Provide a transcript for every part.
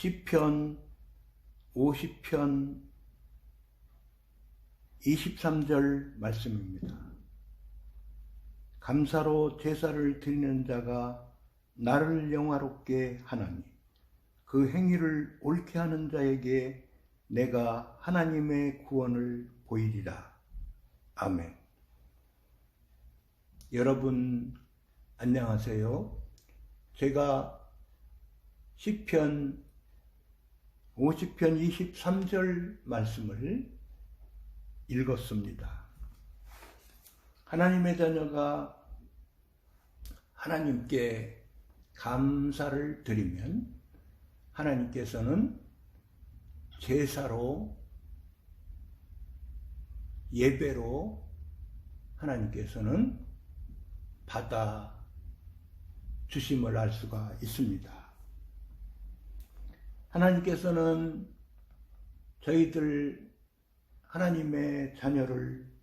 시편 50편 23절 말씀입니다. 감사로 제사를 드리는 자가 나를 영화롭게 하나니 그 행위를 옳게 하는 자에게 내가 하나님의 구원을 보이리라. 아멘. 여러분 안녕하세요. 제가 시편 50편 23절 말씀을 읽었습니다. 하나님의 자녀가 하나님께 감사를 드리면 하나님께서는 제사로, 예배로 하나님께서는 받아 주심을 알 수가 있습니다. 하나님께서는 저희들 하나님의 자녀를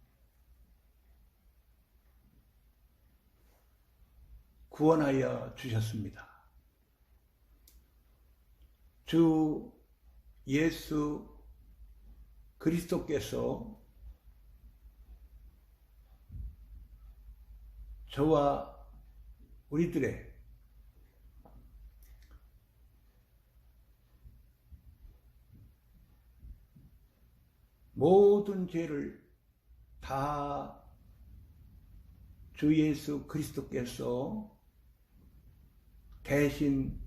구원하여 주셨습니다. 주 예수 그리스도께서 저와 우리들의 모든 죄를 다 주 예수 그리스도께서 대신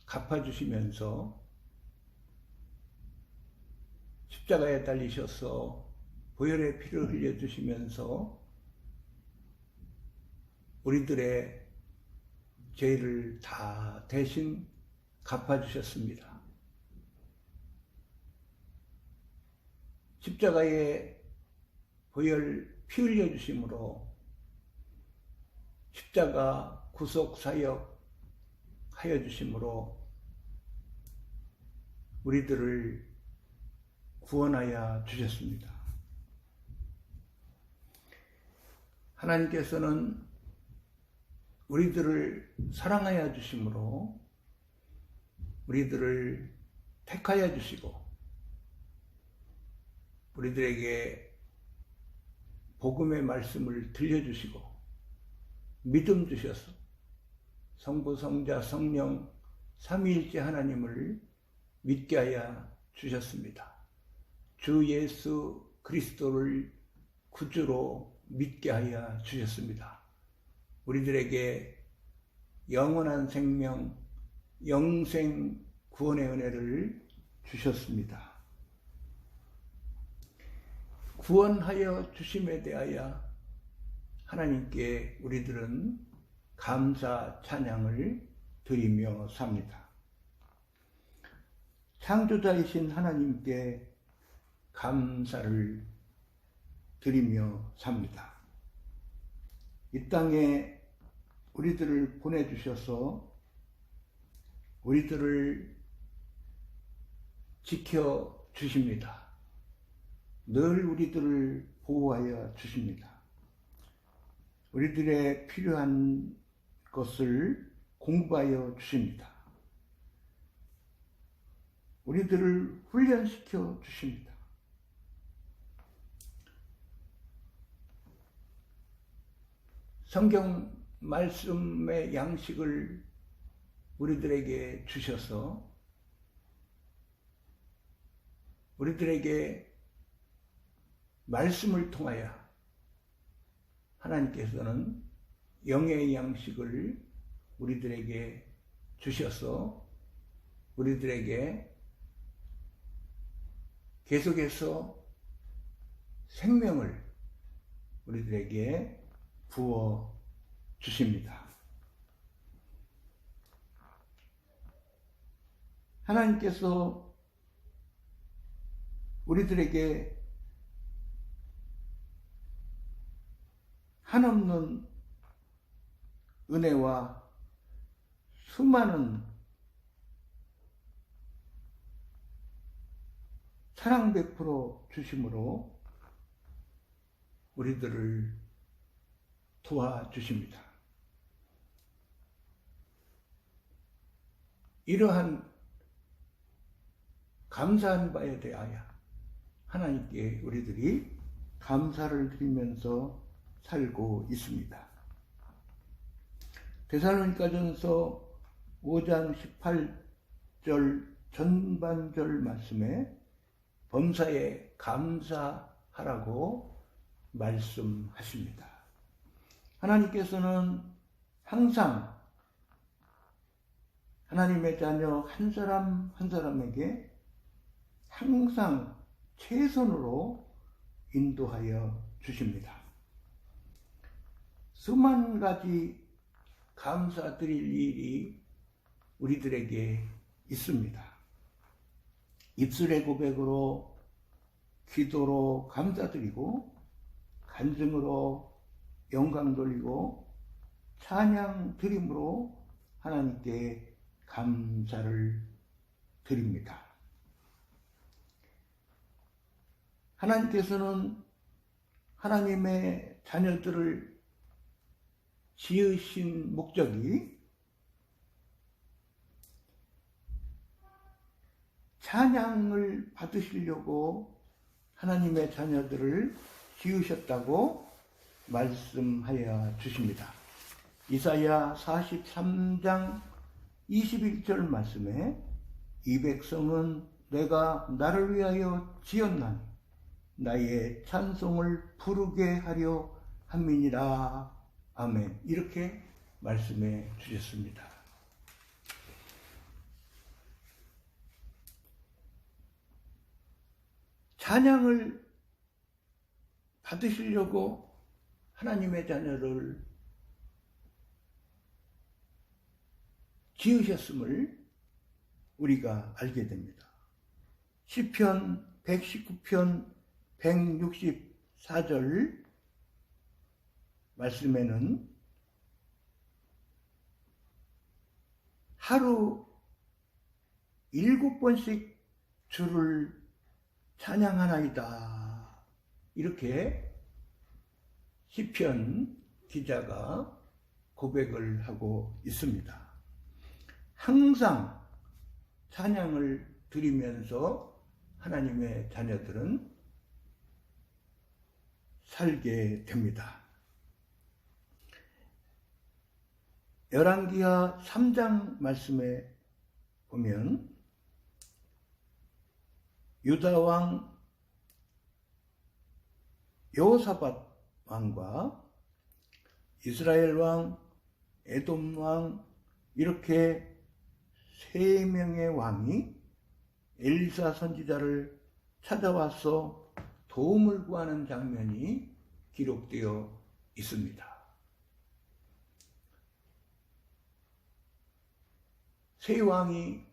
갚아주시면서 십자가에 달리셔서 보혈의 피를 흘려주시면서 우리들의 죄를 다 대신 갚아주셨습니다. 십자가에 보혈 피 흘려주심으로 십자가 구속사역 하여 주심으로 우리들을 구원하여 주셨습니다. 하나님께서는 우리들을 사랑하여 주심으로 우리들을 택하여 주시고 우리들에게 복음의 말씀을 들려주시고 믿음 주셔서 성부, 성자, 성령 삼위일체 하나님을 믿게 하여 주셨습니다. 주 예수 그리스도를 구주로 믿게 하여 주셨습니다. 우리들에게 영원한 생명, 영생 구원의 은혜를 주셨습니다. 구원하여 주심에 대하여 하나님께 우리들은 감사 찬양을 드리며 삽니다. 창조자이신 하나님께 감사를 드리며 삽니다. 이 땅에 우리들을 보내주셔서 우리들을 지켜주십니다. 늘 우리들을 보호하여 주십니다. 우리들의 필요한 것을 공부하여 주십니다. 우리들을 훈련시켜 주십니다. 성경 말씀의 양식을 우리들에게 주셔서 우리들에게 말씀을 통하여 하나님께서는 영의 양식을 우리들에게 주셔서 우리들에게 계속해서 생명을 우리들에게 부어 주십니다. 하나님께서 우리들에게 한없는 은혜와 수많은 사랑 베풀어 주심으로 우리들을 도와주십니다. 이러한 감사한 바에 대하여 하나님께 우리들이 감사를 드리면서 살고 있습니다. 데살로니가전서 5장 18절 전반절 말씀에 범사에 감사하라고 말씀하십니다. 하나님께서는 항상 하나님의 자녀 한 사람 한 사람에게 항상 최선으로 인도하여 주십니다. 수만 가지 감사드릴 일이 우리들에게 있습니다. 입술의 고백으로, 기도로 감사드리고, 간증으로 영광 돌리고, 찬양 드림으로 하나님께 감사를 드립니다. 하나님께서는 하나님의 자녀들을 지으신 목적이 찬양을 받으시려고 하나님의 자녀들을 지으셨다고 말씀하여 주십니다. 이사야 43장 21절 말씀에 이 백성은 내가 나를 위하여 지었나니 나의 찬송을 부르게 하려 함이니라. 아멘. 이렇게 말씀해 주셨습니다. 찬양을 받으시려고 하나님의 자녀를 지으셨음을 우리가 알게 됩니다. 시편 119편 164절 말씀에는 하루 7번씩 주를 찬양하나이다. 이렇게 시편 기자가 고백을 하고 있습니다. 항상 찬양을 드리면서 하나님의 자녀들은 살게 됩니다. 열왕기하 3장 말씀에 보면 유다 왕 여호사밧 왕과 이스라엘 왕, 에돔 왕 이렇게 세 명의 왕이 엘리사 선지자를 찾아와서 도움을 구하는 장면이 기록되어 있습니다. 세 왕이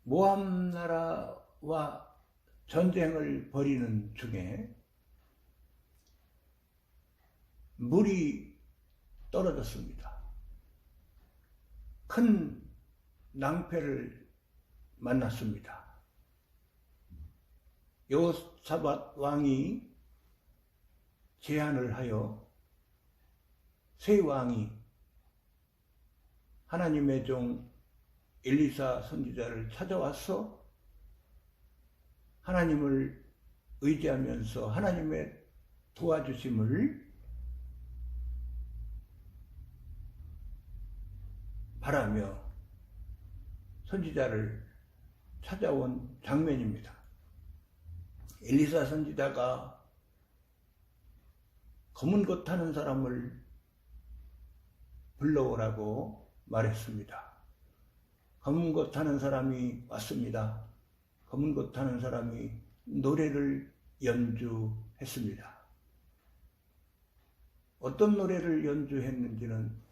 모압 나라와 전쟁을 벌이는 중에 물이 떨어졌습니다. 큰 낭패를 만났습니다. 여호사밧 왕이 제안을 하여 세 왕이 하나님의 종 엘리사 선지자를 찾아와서 하나님을 의지하면서 하나님의 도와주심을 바라며 선지자를 찾아온 장면입니다. 엘리사 선지자가 검은 것 타는 사람을 불러오라고 말했습니다. 검은 것 타는 사람이 왔습니다. 검은 것 타는 사람이 노래를 연주했습니다. 어떤 노래를 연주했는지는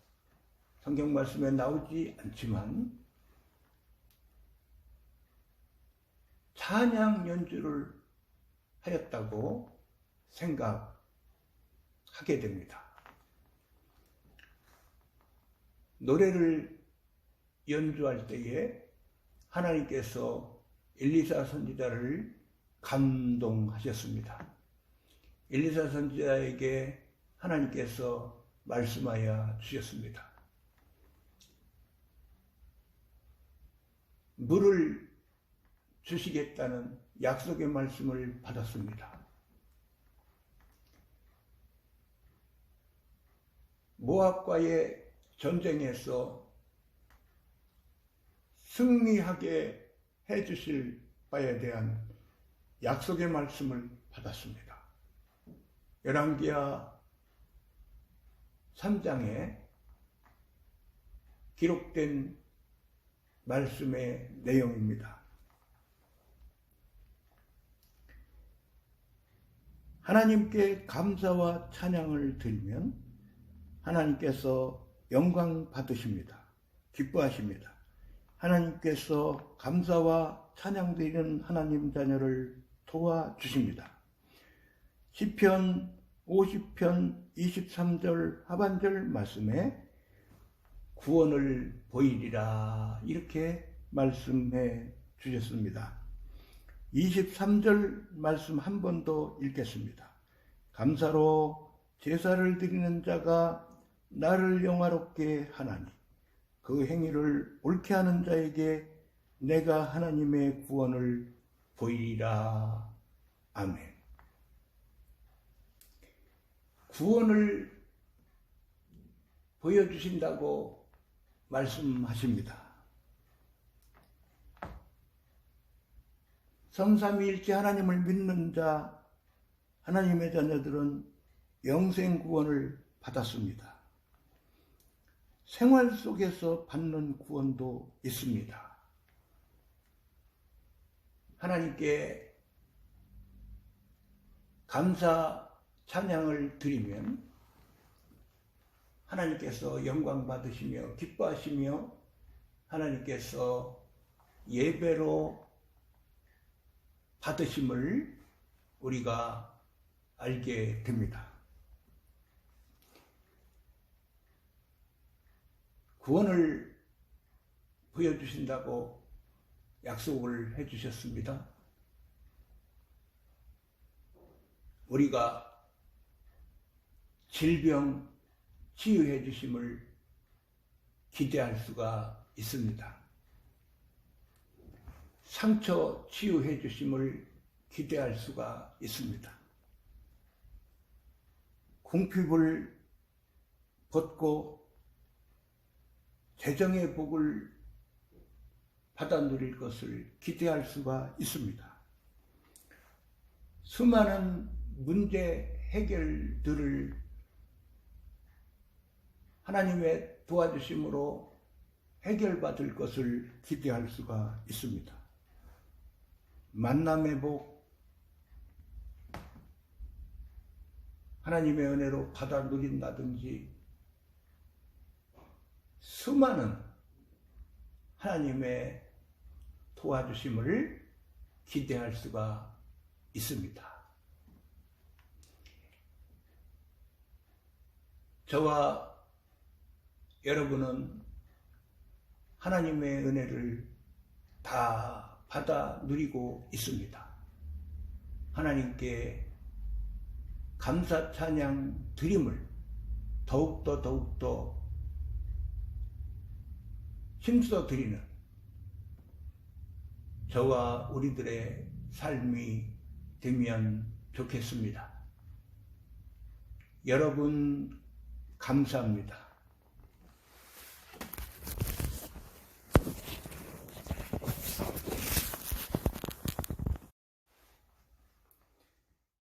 성경 말씀에 나오지 않지만 찬양 연주를 하였다고 생각하게 됩니다. 노래를 연주할 때에 하나님께서 엘리사 선지자를 감동하셨습니다. 엘리사 선지자에게 하나님께서 말씀하여 주셨습니다. 물을 주시겠다는 약속의 말씀을 받았습니다. 모압과의 전쟁에서 승리하게 해주실 바에 대한 약속의 말씀을 받았습니다. 열왕기하 3장에 기록된 말씀의 내용입니다. 하나님께 감사와 찬양을 드리면 하나님께서 영광 받으십니다. 기뻐하십니다. 하나님께서 감사와 찬양 드리는 하나님 자녀를 도와주십니다. 시편 50편 23절 하반절 말씀에 구원을 보이리라 이렇게 말씀해 주셨습니다. 23절 말씀 한 번 더 읽겠습니다. 감사로 제사를 드리는 자가 나를 영화롭게 하나니 그 행위를 옳게 하는 자에게 내가 하나님의 구원을 보이리라. 아멘. 구원을 보여주신다고 말씀하십니다. 성삼위일체 하나님을 믿는 자, 하나님의 자녀들은 영생 구원을 받았습니다. 생활 속에서 받는 구원도 있습니다. 하나님께 감사 찬양을 드리면 하나님께서 영광 받으시며 기뻐하시며 하나님께서 예배로 받으심을 우리가 알게 됩니다. 구원을 보여주신다고 약속을 해주셨습니다. 우리가 질병 치유해 주심을 기대할 수가 있습니다. 상처 치유해 주심을 기대할 수가 있습니다. 궁핍을 벗고 재정의 복을 받아 누릴 것을 기대할 수가 있습니다. 수많은 문제 해결들을 하나님의 도와주심으로 해결받을 것을 기대할 수가 있습니다. 만남의 복, 하나님의 은혜로 받아 누린다든지 수많은 하나님의 도와주심을 기대할 수가 있습니다. 저와 여러분은 하나님의 은혜를 다 받아 누리고 있습니다. 하나님께 감사 찬양 드림을 더욱더 힘써 드리는 저와 우리들의 삶이 되면 좋겠습니다. 여러분 감사합니다.